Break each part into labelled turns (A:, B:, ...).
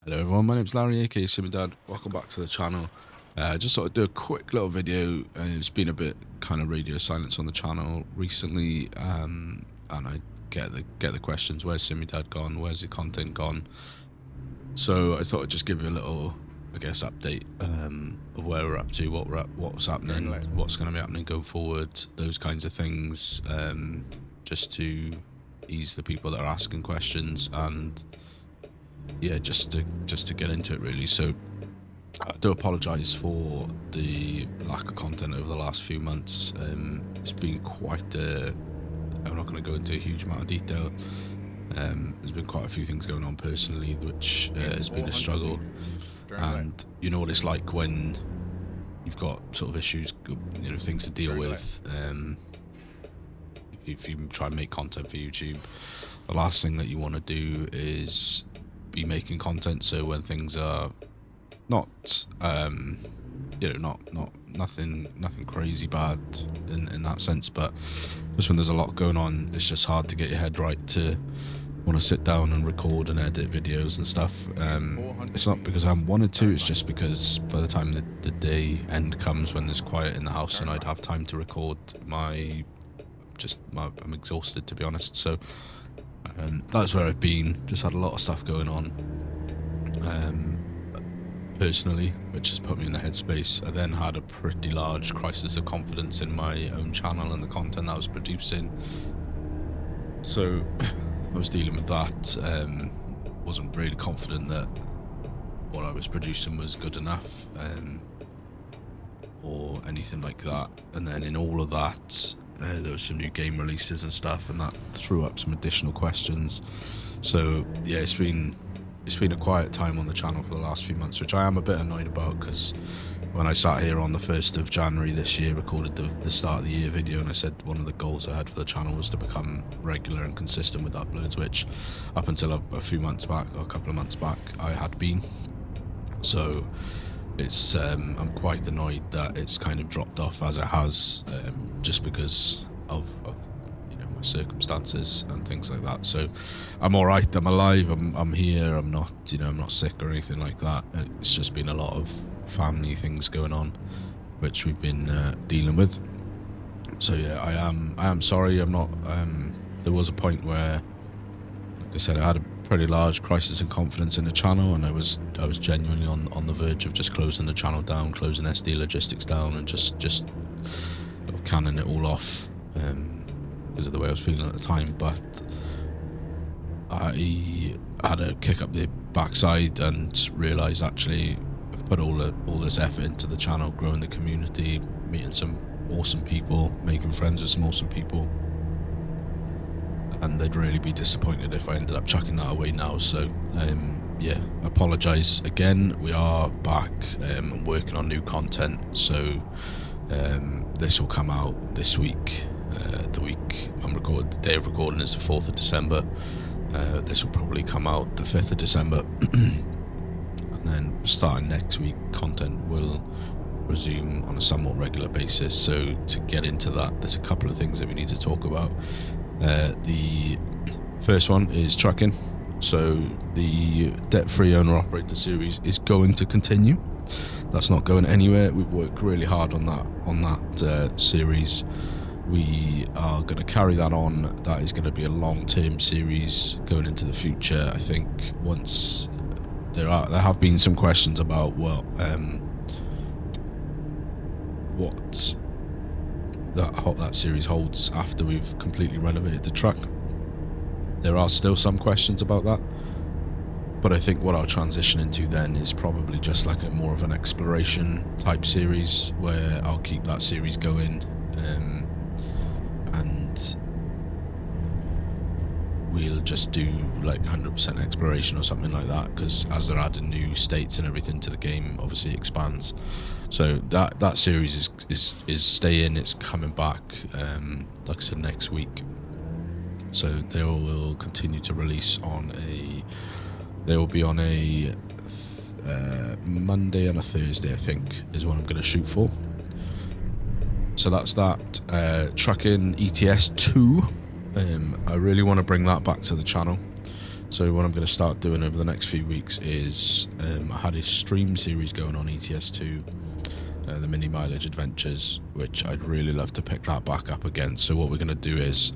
A: Hello everyone, my name's Larry aka Simudad. Welcome back to the channel. Just thought I'd do a quick little video. It's been a bit kind of radio silence on the channel recently, and I get the questions, where's Simudad gone, where's the content gone? So I thought I'd just give you a little, I guess, update of where we're up to, what's happening, what's going to be happening going forward, those kinds of things, just to ease the people that are asking questions, and yeah, just to get into it really. So I do apologise for the lack of content over the last few months. It's been quite I'm not going to go into a huge amount of detail. There's been quite a few things going on personally, which has been a struggle. And you know what it's like when you've got sort of issues, you know, things to deal with. If you try and make content for YouTube, the last thing that you want to do is be making content. So when things are not you know, nothing crazy bad in that sense, but just when there's a lot going on, it's just hard to get your head right to want to sit down and record and edit videos and stuff. It's not because I haven't wanted to, it's just because by the time the day end comes, when there's quiet in the house and I'd have time to record, I'm exhausted, to be honest. So that's where I've been. Just had a lot of stuff going on personally, which has put me in the headspace. I then had a pretty large crisis of confidence in my own channel and the content I was producing. So I was dealing with that. Wasn't really confident that what I was producing was good enough, or anything like that. And then in all of that, there was some new game releases and stuff, and that threw up some additional questions. So yeah, it's been a quiet time on the channel for the last few months, which I am a bit annoyed about, because when I sat here on the 1st of January this year, recorded the start of the year video, and I said one of the goals I had for the channel was to become regular and consistent with uploads, which up until a few months back, or a couple of months back, I had been. So it's I'm quite annoyed that it's kind of dropped off as it has, just because of you know, my circumstances and things like that. So I'm all right, I'm alive, I'm here, I'm not, you know, I'm not sick or anything like that. It's just been a lot of family things going on, which we've been dealing with. So yeah, I am sorry. I'm not. There was a point where, like I said, I had a pretty large crisis in confidence in the channel, and I was genuinely on the verge of just closing the channel down, closing SD Logistics down, and just sort of canning it all off, because of the way I was feeling at the time. But I had a kick up the backside and realised, actually, I've put all this effort into the channel, growing the community, meeting some awesome people, making friends with some awesome people, and they'd really be disappointed if I ended up chucking that away now. So yeah, apologise again. We are back and working on new content, so this will come out this week. The day of recording is the 4th of December. This will probably come out the 5th of December. And then starting next week, content will resume on a somewhat regular basis. So to get into that, there's a couple of things that we need to talk about. The first one is trucking. So the debt-free owner-operator series is going to continue. That's not going anywhere. We've worked really hard on that series. We are going to carry that on. That is going to be a long-term series going into the future. I think once there have been some questions about what that series holds after we've completely renovated the truck. There are still some questions about that, but I think what I'll transition into then is probably just like a more of an exploration type series, where I'll keep that series going, and we'll just do like 100% exploration or something like that, because as they're adding new states and everything to the game, obviously it expands. So that series is staying. It's coming back, like I said, next week. So they will continue to release they will be on a Monday and a Thursday, I think, is what I'm going to shoot for. So that's that. Trucking ETS 2. I really want to bring that back to the channel. So what I'm going to start doing over the next few weeks is I had a stream series going on ETS2, the mini mileage adventures, which I'd really love to pick that back up again. So what we're going to do is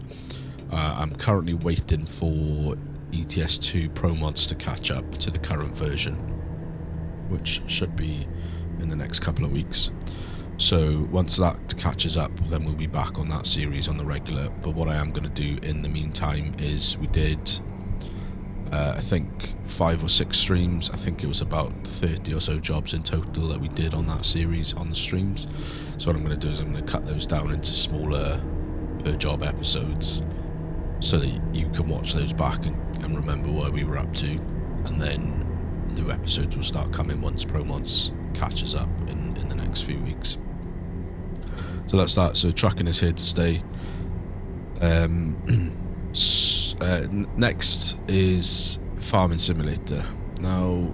A: I'm currently waiting for ETS2 Pro mods to catch up to the current version, which should be in the next couple of weeks. So once that catches up, then we'll be back on that series on the regular. But what I am going to do in the meantime is we did I think 5 or 6 streams. I think it was about 30 or so jobs in total that we did on that series on the streams. So what I'm going to do is I'm going to cut those down into smaller per job episodes so that you can watch those back and remember where we were up to, and then new episodes will start coming once Pro Mods catches up in the next few weeks. So that's that. So trucking is here to stay. Next is Farming Simulator. Now,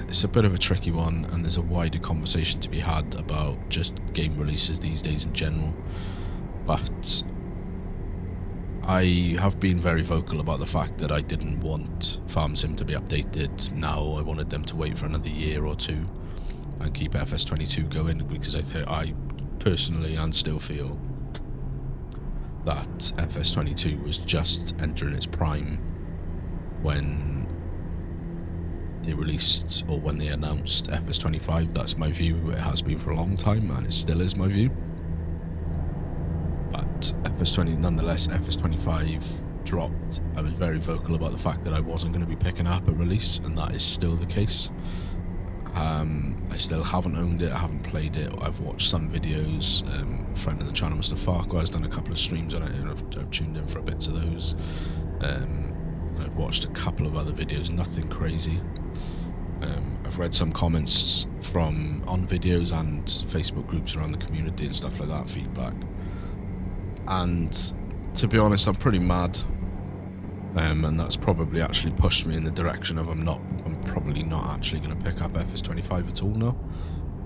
A: it's a bit of a tricky one, and there's a wider conversation to be had about just game releases these days in general. But I have been very vocal about the fact that I didn't want Farm Sim to be updated now. I wanted them to wait for another year or two and keep FS22 going, because I personally and still feel that FS22 was just entering its prime when they released, or when they announced FS25. That's my view. It has been for a long time, and it still is my view. But nonetheless, FS25 dropped. I was very vocal about the fact that I wasn't going to be picking up at release, and that is still the case. I still haven't owned it, I haven't played it. I've watched some videos. A friend of the channel, Mr. Farquhar, has done a couple of streams on it, and I've tuned in for a bit of those. I've watched a couple of other videos, nothing crazy. I've read some comments on videos and Facebook groups around the community and stuff like that, feedback. And to be honest, I'm pretty mad. And that's probably actually pushed me in the direction of I'm probably not actually going to pick up FS25 at all now,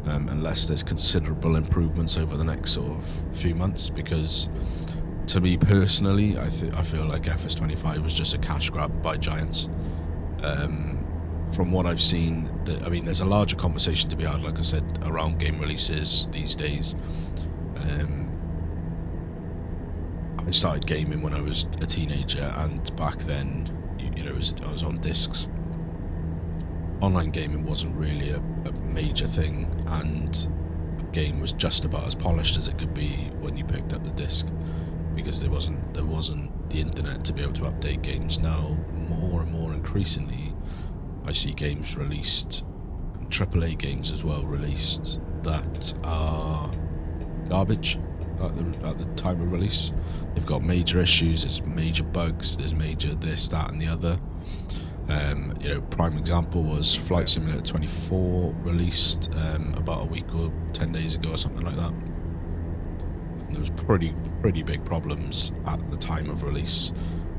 A: unless there's considerable improvements over the next sort of few months. Because to me personally, I feel like FS25 was just a cash grab by giants. From what I've seen, I mean, there's a larger conversation to be had, like I said, around game releases these days. I started gaming when I was a teenager, and back then, you know, I was on discs. Online gaming wasn't really a major thing, and a game was just about as polished as it could be when you picked up the disc, because there wasn't the internet to be able to update games. Now, more and more increasingly, I see games released, and AAA games as well released, that are garbage at the time of release. They've got major issues, there's major bugs, there's major this, that and the other. You know, prime example was Flight Simulator 24 released about a week or 10 days ago or something like that. And there was pretty big problems at the time of release.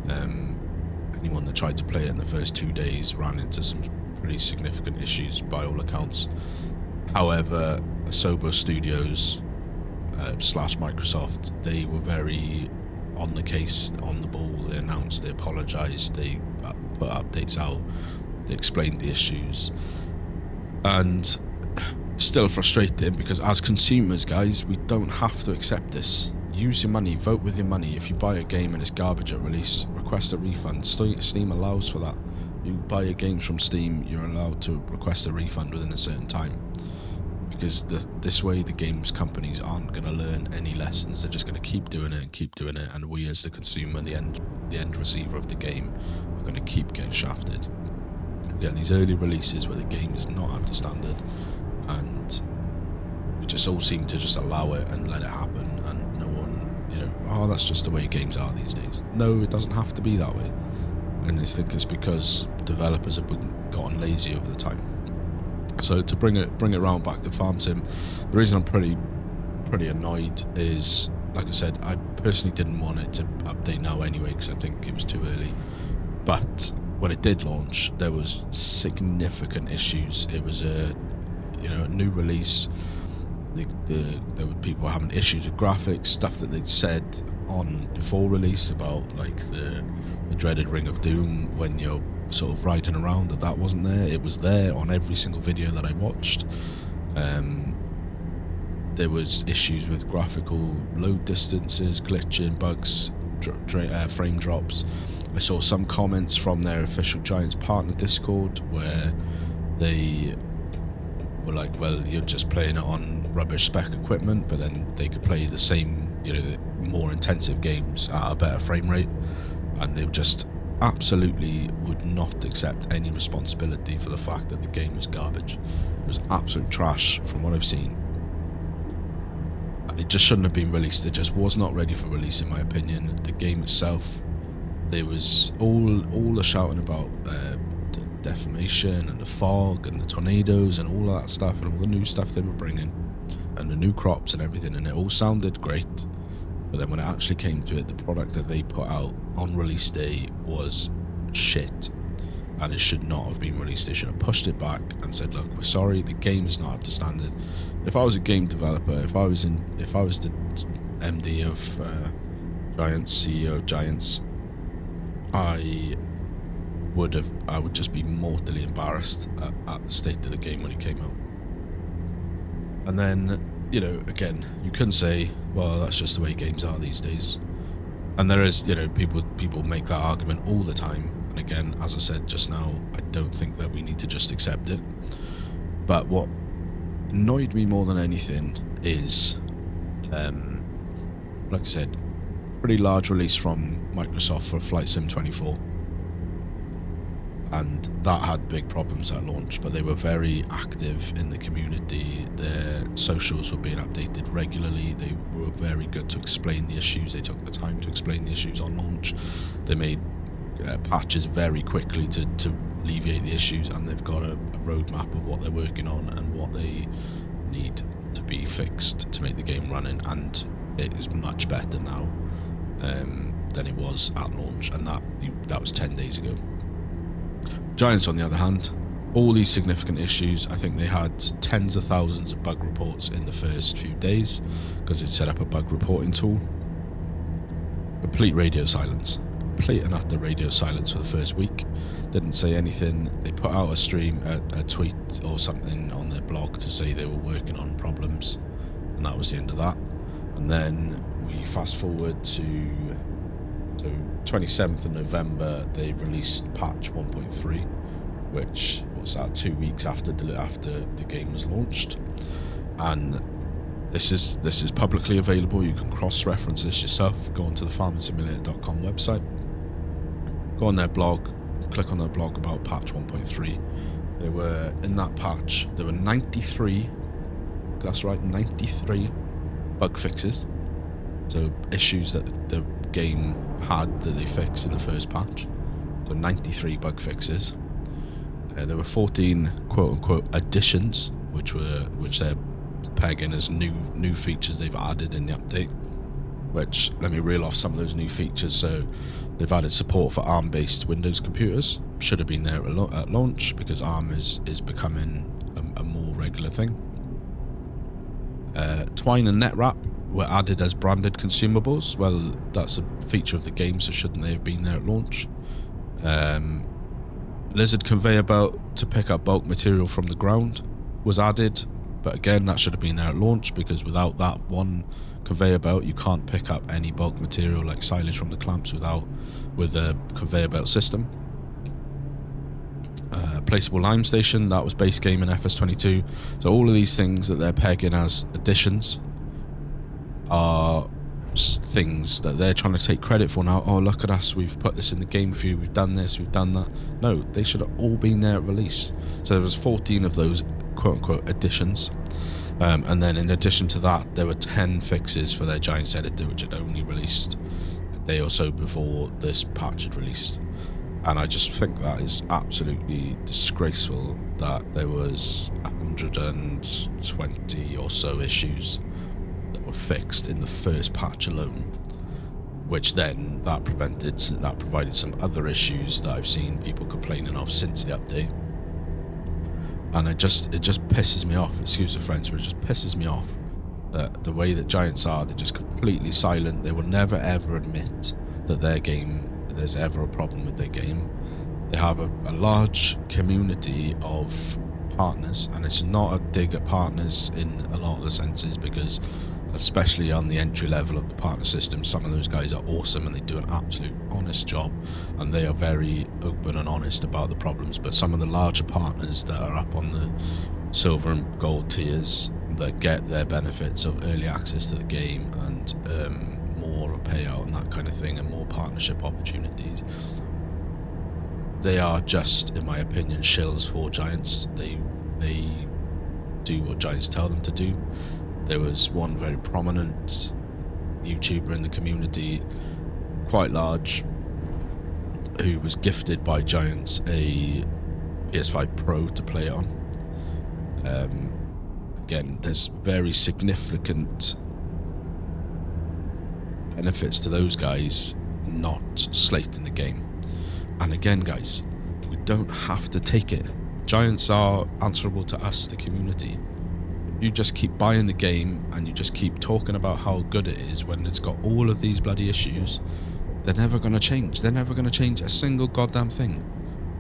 A: Anyone that tried to play it in the first 2 days ran into some pretty significant issues by all accounts. However, Sobo Studios / Microsoft, they were very on the case, on the ball. They announced, they apologised, they put updates out, they explained the issues. And still frustrating, because as consumers, guys, we don't have to accept this. Use your money, vote with your money. If you buy a game and it's garbage at release, request a refund. Steam allows for that. You buy your games from Steam, you're allowed to request a refund within a certain time. Because this way the games companies aren't going to learn any lessons. They're just going to keep doing it, and we as the consumer, the end receiver of the game, are going to keep getting shafted. We get these early releases where the game is not up to standard, and we just all seem to just allow it and let it happen, and no one, you know, oh, that's just the way games are these days. No, it doesn't have to be that way. And I think it's because developers have gotten lazy over the time. So to bring it round back to Farm Sim, the reason I'm pretty annoyed is, like I said, I personally didn't want it to update now anyway, because I think it was too early. But when it did launch, there was significant issues. It was a new release. There were people having issues with graphics, stuff that they'd said on before release about like the dreaded Ring of Doom, when your sort of riding around that wasn't there. It was there on every single video that I watched. There was issues with graphical load distances, glitching, bugs, frame drops. I saw some comments from their official Giants partner Discord where they were like, well, you're just playing it on rubbish spec equipment, but then they could play the same, you know, the more intensive games at a better frame rate, and they just absolutely would not accept any responsibility for the fact that the game was garbage. It was absolute trash from what I've seen. It just shouldn't have been released. It just was not ready for release, in my opinion. The game itself, there was all the shouting about the deformation and the fog and the tornadoes and all that stuff and all the new stuff they were bringing and the new crops and everything, and it all sounded great. But then when it actually came to it, the product that they put out on release day was shit, and it should not have been released. They should have pushed it back and said, look, we're sorry, the game is not up to standard. If I was a game developer, if I was the MD of Giants, CEO of Giants, I would just be mortally embarrassed at the state of the game when it came out. And then, you know, again, you couldn't say, well, that's just the way games are these days. And there is, you know, people make that argument all the time. And again, as I said just now, I don't think that we need to just accept it. But what annoyed me more than anything is, like I said, pretty large release from Microsoft for Flight Sim 24. And that had big problems at launch, but they were very active in the community. Their socials were being updated regularly. They were very good to explain the issues. They took the time to explain the issues on launch. They made patches very quickly to alleviate the issues, and they've got a roadmap of what they're working on and what they need to be fixed to make the game running, and it is much better now than it was at launch, and that was 10 days ago. Giants, on the other hand, all these significant issues, I think they had tens of thousands of bug reports in the first few days because it set up a bug reporting tool. Complete radio silence. Complete and utter radio silence for the first week. Didn't say anything. They put out a tweet or something on their blog to say they were working on problems, and that was the end of that. And then we fast forward to 27th of November, they released patch 1.3, which was 2 weeks after the game was launched. And this is publicly available. You can cross-reference this yourself. Go onto the farmingsimulator.com website, go on their blog, click on their blog about patch 1.3. They were in that patch. There were 93. That's right, 93 bug fixes. So issues that the game had that they fixed in the first patch. So 93 bug fixes. There were 14 quote-unquote additions, which they're pegging as new features they've added in the update. Which, let me reel off some of those new features. So they've added support for ARM-based Windows computers. Should have been there at launch because ARM is becoming a more regular thing. Twine and NetWrap were added as branded consumables. Well, that's a feature of the game, so shouldn't they have been there at launch? Lizard conveyor belt to pick up bulk material from the ground was added, but again, that should have been there at launch because without that one conveyor belt, you can't pick up any bulk material like silage from the clamps with a conveyor belt system. Placeable lime station, that was base game in FS22. So all of these things that they're pegging as additions are things that they're trying to take credit for now. Oh, look at us, we've put this in the game for you, we've done this, we've done that. No, they should have all been there at release. So there was 14 of those quote-unquote additions. And then in addition to that, there were 10 fixes for their Giants editor, which had only released a day or so before this patch had released. And I just think that is absolutely disgraceful that there was 120 or so issues that were fixed in the first patch alone, which then that provided some other issues that I've seen people complaining of since the update. And it just pisses me off, excuse the French, but it just pisses me off that the way that Giants are, they're just completely silent. They will never ever admit that there's ever a problem with their game. They have a large community of partners, and it's not a dig at partners in a lot of the senses, because especially on the entry level of the partner system, some of those guys are awesome and they do an absolute honest job, and they are very open and honest about the problems. But some of the larger partners that are up on the silver and gold tiers, that get their benefits of early access to the game and more of a payout and that kind of thing, and more partnership opportunities, they are just, in my opinion, shills for Giants. They do what Giants tell them to do. There was one very prominent YouTuber in the community, quite large, who was gifted by Giants a PS5 Pro to play it on. Again, there's very significant benefits to those guys not slating the game. And again, guys, we don't have to take it. Giants are answerable to us, the community. If you just keep buying the game and you just keep talking about how good it is when it's got all of these bloody issues, they're never going to change. They're never going to change a single goddamn thing.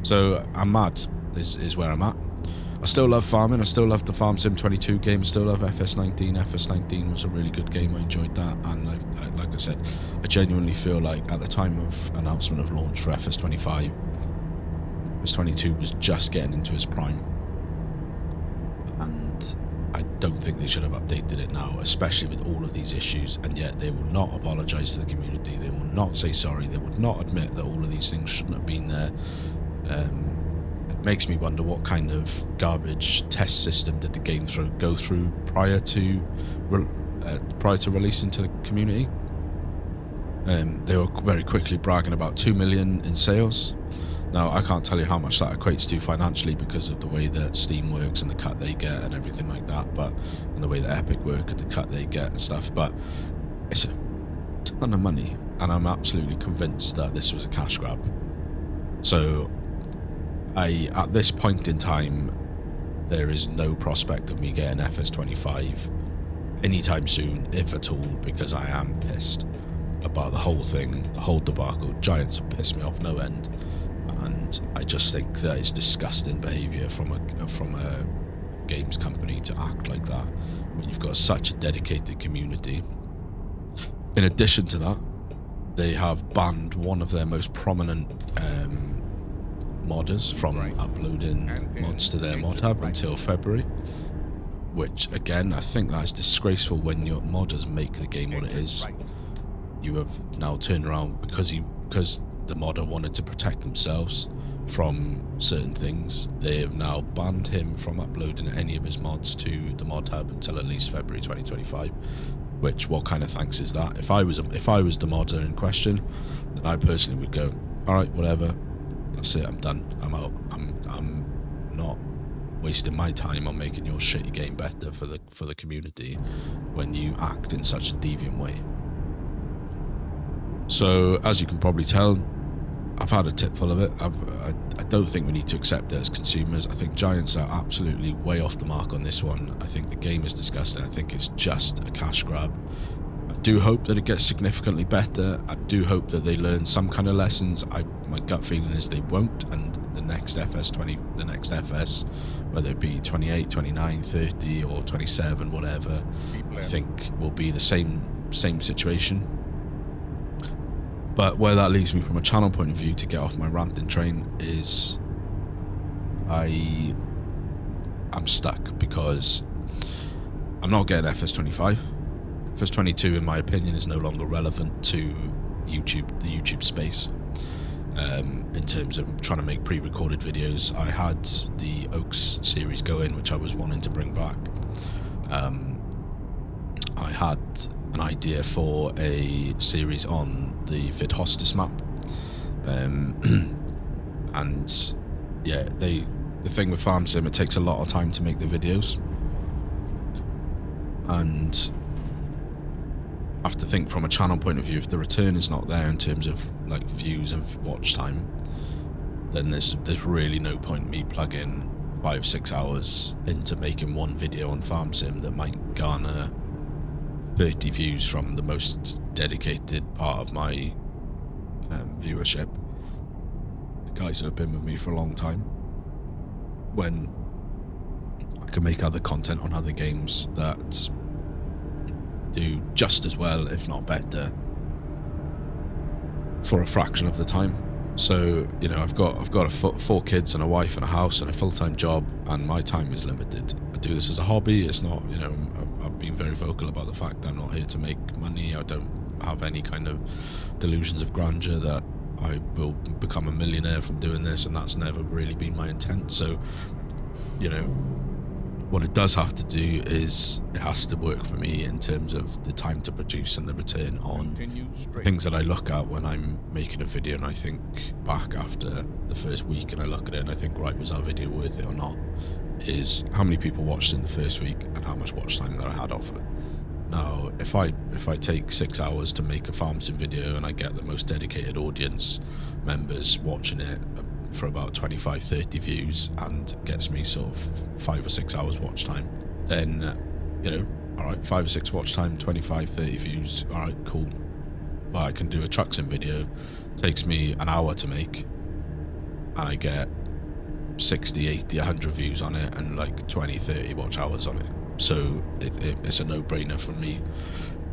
A: So I'm mad, is where I'm at. I still love farming. I still love the Farm Sim 22 game. I still love FS19. FS19 was a really good game. I enjoyed that. And like I said, I genuinely feel like at the time of announcement of launch for FS25, FS22 was just getting into his prime. And I don't think they should have updated it now, especially with all of these issues. And yet they will not apologise to the community. They will not say sorry. They would not admit that all of these things shouldn't have been there. Makes me wonder what kind of garbage test system did the game go through prior to releasing to the community. They were very quickly bragging about 2 million in sales. Now I can't tell you how much that equates to financially because of the way that Steam works and the cut they get and everything like that, and the way that Epic work and the cut they get and stuff, but it's a ton of money, and I'm absolutely convinced that this was a cash grab. So at this point in time, there is no prospect of me getting FS25 anytime soon, if at all, because I am pissed about the whole thing, the whole debacle. Giants have pissed me off no end, and I just think that it's disgusting behaviour from a games company to act like that when you've got such a dedicated community. In addition to that, they have banned one of their most prominent modders from uploading mods to their mod hub until February, which again, I think that's disgraceful when your modders make the game what it is. You have now turned around because the modder wanted to protect themselves from certain things. They have now banned him from uploading any of his mods to the mod hub until at least February 2025. Which, what kind of thanks is that? If I was the modder in question, then I personally would go, all right, whatever. That's it, I'm done, I'm out. I'm not wasting my time on making your shitty game better for the community when you act in such a deviant way. So, as you can probably tell, I've had a tipful of it. I don't think we need to accept it as consumers. I think Giants are absolutely way off the mark on this one. I think the game is disgusting. I think it's just a cash grab. I do hope that it gets significantly better. I do hope that they learn some kind of lessons. My gut feeling is they won't, and the next FS, whether it be 28, 29, 30 or 27, whatever, I think will be the same situation. But where that leaves me from a channel point of view, to get off my ranting train, is I'm stuck because I'm not getting FS25. FS22, in my opinion, is no longer relevant to the YouTube space. In terms of trying to make pre-recorded videos, I had the Oaks series going, which I was wanting to bring back. I had an idea for a series on the Vid Hostis map, and yeah, the thing with Farm Sim, it takes a lot of time to make the videos, and I have to think from a channel point of view, if the return is not there in terms of like views and watch time, then there's really no point in me plugging 5-6 hours into making one video on Farm Sim that might garner 30 views from the most dedicated part of my viewership, guys that have been with me for a long time, when I can make other content on other games that do just as well, if not better, for a fraction of the time. So, you know, I've got 4 kids and a wife and a house and a full-time job, and my time is limited. I do this as a hobby. It's not, you know, I've been very vocal about the fact that I'm not here to make money. I don't have any kind of delusions of grandeur that I will become a millionaire from doing this, and that's never really been my intent. So, you know, what it does have to do is it has to work for me in terms of the time to produce and the return on things that I look at when I'm making a video, and I think back after the first week and I look at it and I think, right, was our video worth it or not, is how many people watched in the first week and how much watch time that I had off it. Now, if I take 6 hours to make a farm sim video and I get the most dedicated audience members watching it for about 25-30 views and gets me sort of 5 or 6 hours watch time, then, you know, alright, 5 or 6 watch time, 25-30 views, alright, cool. But I can do a truck sim video, takes me an hour to make, and I get 60, 80, 100 views on it and like 20-30 watch hours on it. So it's a no-brainer for me.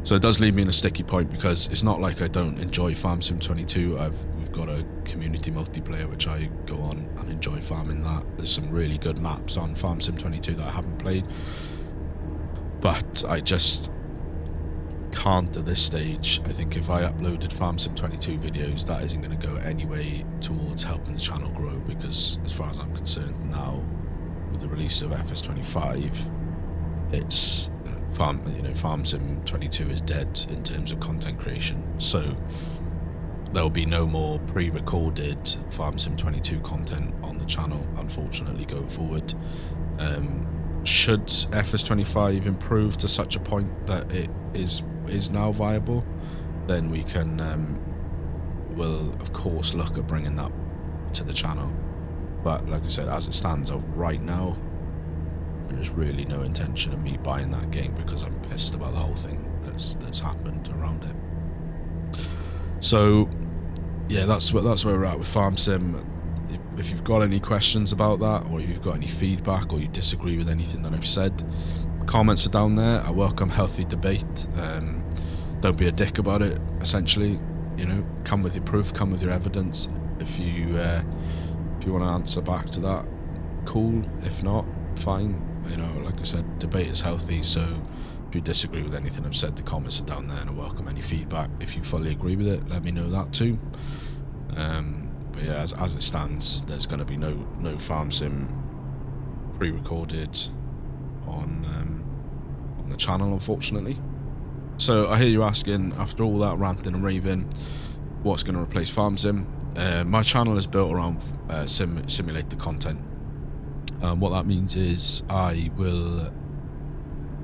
A: So it does leave me in a sticky point, because it's not like I don't enjoy Farm Sim 22. We've got a community multiplayer which I go on and enjoy farming that. There's some really good maps on Farm Sim 22 that I haven't played, but I just can't at this stage. I think if I uploaded Farm Sim 22 videos, that isn't going to go any way towards helping the channel grow, because as far as I'm concerned now, with the release of FS25, it's Farm Sim 22 is dead in terms of content creation. So there'll be no more pre-recorded Farm Sim 22 content on the channel, unfortunately, going forward. Should FS25 improve to such a point that it is now viable, then we can will of course look at bringing that to the channel. But like I said, as it stands right now, there's really no intention of me buying that game, because I'm pissed about the whole thing that's happened around it. So yeah, that's where we're at with Farm Sim. If you've got any questions about that, or you've got any feedback, or you disagree with anything that I've said, comments are down there. I welcome healthy debate. Don't be a dick about it, essentially. You know, come with your proof, come with your evidence. If you want to answer back to that, cool. If not, fine. You know, like I said, debate is healthy. So if you disagree with anything I've said, the comments are down there, and I welcome any feedback. If you fully agree with it, let me know that too. But yeah, as it stands, there's going to be no Farm Sim pre-recorded on the channel, unfortunately. So I hear you asking, after all that ranting and raving, what's going to replace Farm Sim? My channel is built around simulator content. What that means is I will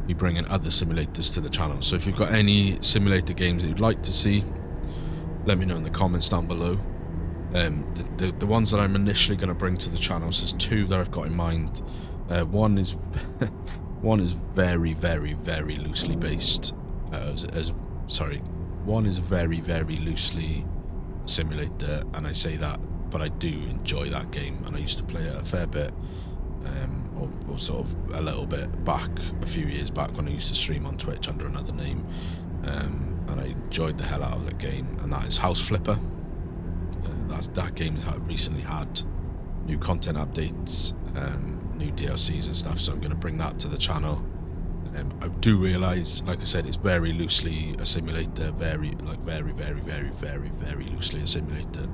A: be bringing other simulators to the channel. So if you've got any simulator games that you'd like to see, let me know in the comments down below. The ones that I'm initially going to bring to the channel, so there's 2 that I've got in mind. One is very, very, very loosely based. One is very, very loosely a simulator, and I say that, but I do enjoy that game, and I used to play it a fair bit, or sort of a little bit back, a few years back, when I used to stream on Twitch under another name, and I enjoyed the hell out of that game, and that is House Flipper. That game has recently had new content updates, new DLCs and stuff, so I'm going to bring that to the channel. I do realise, like I said, it's very loosely a simulator, very, very, very, very, very loosely a simulator,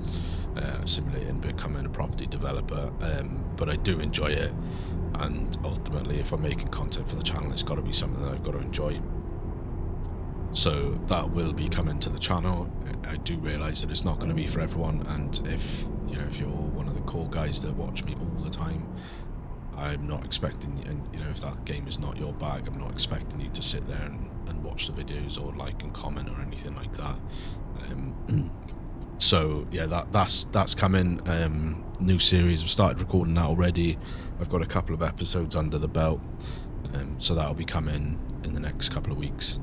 A: simulating becoming a property developer, but I do enjoy it, and ultimately, if I'm making content for the channel, it's got to be something that I've got to enjoy. So that will be coming to the channel. I do realise that it's not going to be for everyone, and if you're one of the core guys that watch me all the time, I'm not expecting, and if that game is not your bag, I'm not expecting you to sit there and watch the videos or like and comment or anything like that. So yeah, that's coming. New series, I've started recording that already. I've got a couple of episodes under the belt, so that'll be coming in the next couple of weeks.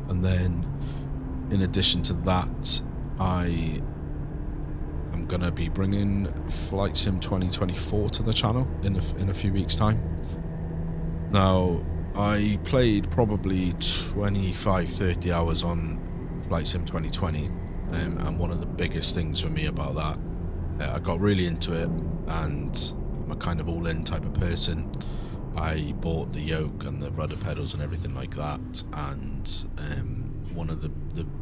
A: And then in addition to that, I I'm gonna be bringing Flight Sim 2024 to the channel in a few weeks' time. Now, I played probably 25-30 hours on Flight Sim 2020, and one of the biggest things for me about that, I got really into it, and I'm a kind of all-in type of person. I bought the yoke and the rudder pedals and everything like that, and one of the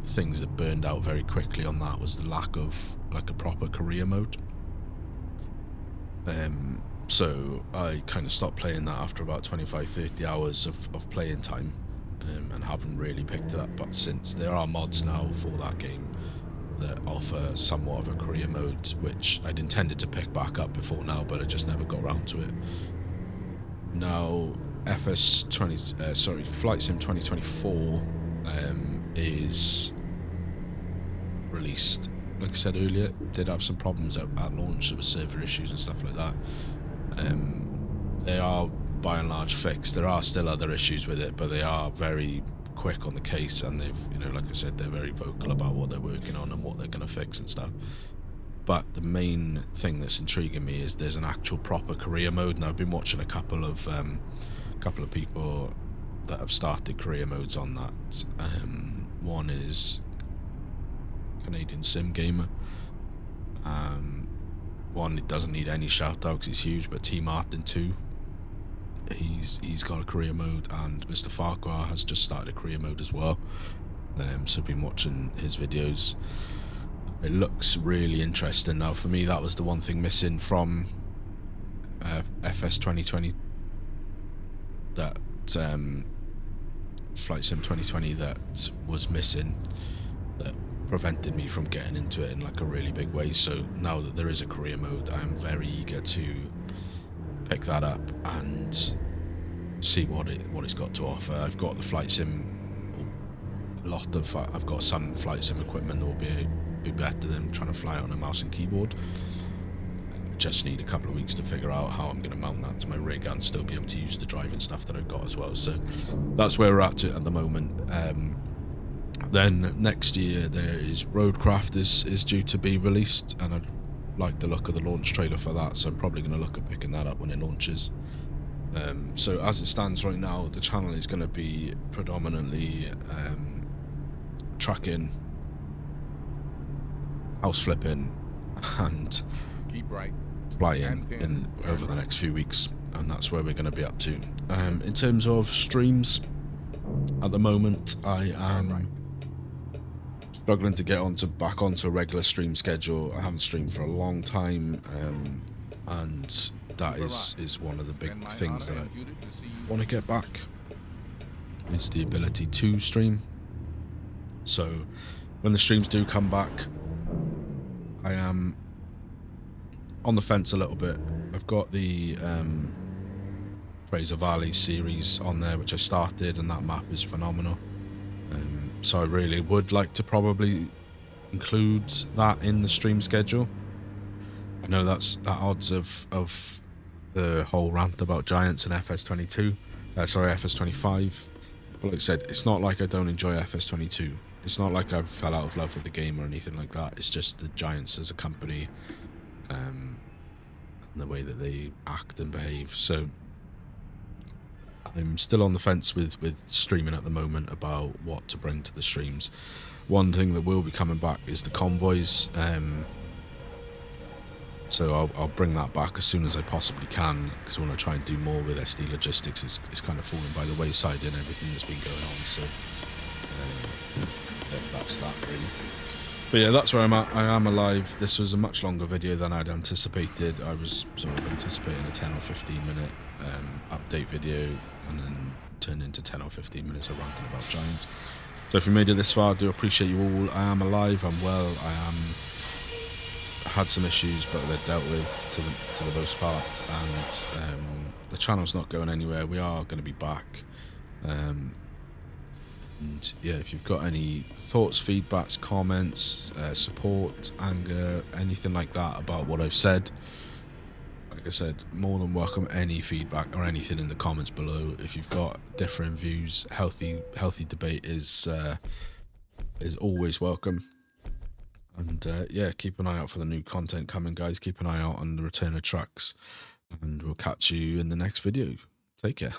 A: things that burned out very quickly on that was the lack of like a proper career mode. So I kind of stopped playing that after about 25-30 hours of playing time, and haven't really picked it up but since. There are mods now for that game that offer somewhat of a career mode, which I'd intended to pick back up before now, but I just never got around to it. Now, Flight Sim 2024 is released. Like I said earlier, did have some problems at launch. There were server issues and stuff like that. They are by and large fixed. There are still other issues with it, but they are very quick on the case, and they've, you know, like I said, they're very vocal about what they're working on and what they're going to fix and stuff. But the main thing that's intriguing me is there's an actual proper career mode, and I've been watching a couple of people that have started career modes on that. One is Canadian Sim Gamer. One, it doesn't need any shout out because he's huge, but T Martin 2, he's got a career mode, and Mr. Farquhar has just started a career mode as well. So I've been watching his videos. It looks really interesting. Now, for me, that was the one thing missing from FS 2020, that Flight Sim 2020 that was missing, that prevented me from getting into it in like a really big way. So now that there is a career mode, I am very eager to pick that up and see what it's got to offer. I've got the Flight Sim, I've got some Flight Sim equipment that will be better than trying to fly on a mouse and keyboard. I just need a couple of weeks to figure out how I'm going to mount that to my rig and still be able to use the driving stuff that I've got as well. So that's where we're at the moment. Then next year there is Roadcraft is due to be released, and I'd like the look of the launch trailer for that, so I'm probably going to look at picking that up when it launches. So as it stands right now, the channel is going to be predominantly trucking, house flipping, and flying in over the next few weeks, and that's where we're going to be up to. In terms of streams, at the moment I am struggling to get back onto a regular stream schedule. I haven't streamed for a long time, and that is one of the big things that I want to get back, is the ability to stream. So when the streams do come back, I am on the fence a little bit. I've got the Fraser Valley series on there, which I started, and that map is phenomenal. So I really would like to probably include that in the stream schedule. I know that's at odds of the whole rant about Giants and FS25. But like I said, it's not like I don't enjoy FS22. It's not like I fell out of love with the game or anything like that. It's just the Giants as a company, and the way that they act and behave. So I'm still on the fence with streaming at the moment about what to bring to the streams. One thing that will be coming back is the convoys. So I'll bring that back as soon as I possibly can, because I want to try and do more with SD Logistics. It's kind of fallen by the wayside in everything that's been going on. So that's that really. But yeah, that's where I'm at. I am alive. This was a much longer video than I'd anticipated. I was sort of anticipating a 10 or 15 minute update video, and then turned into 10 or 15 minutes of ranting about Giants. So if you made it this far, I do appreciate you all. I am alive, I'm well, I had some issues, but they're dealt with to the most part, and the channel's not going anywhere. We are going to be back. And yeah, if you've got any thoughts, feedbacks, comments, support, anger, anything like that about what I've said, like I said, more than welcome any feedback or anything in the comments below. If you've got different views, healthy debate is always welcome. And yeah, keep an eye out for the new content coming, guys. Keep an eye out on the return of trucks, and we'll catch you in the next video. Take care.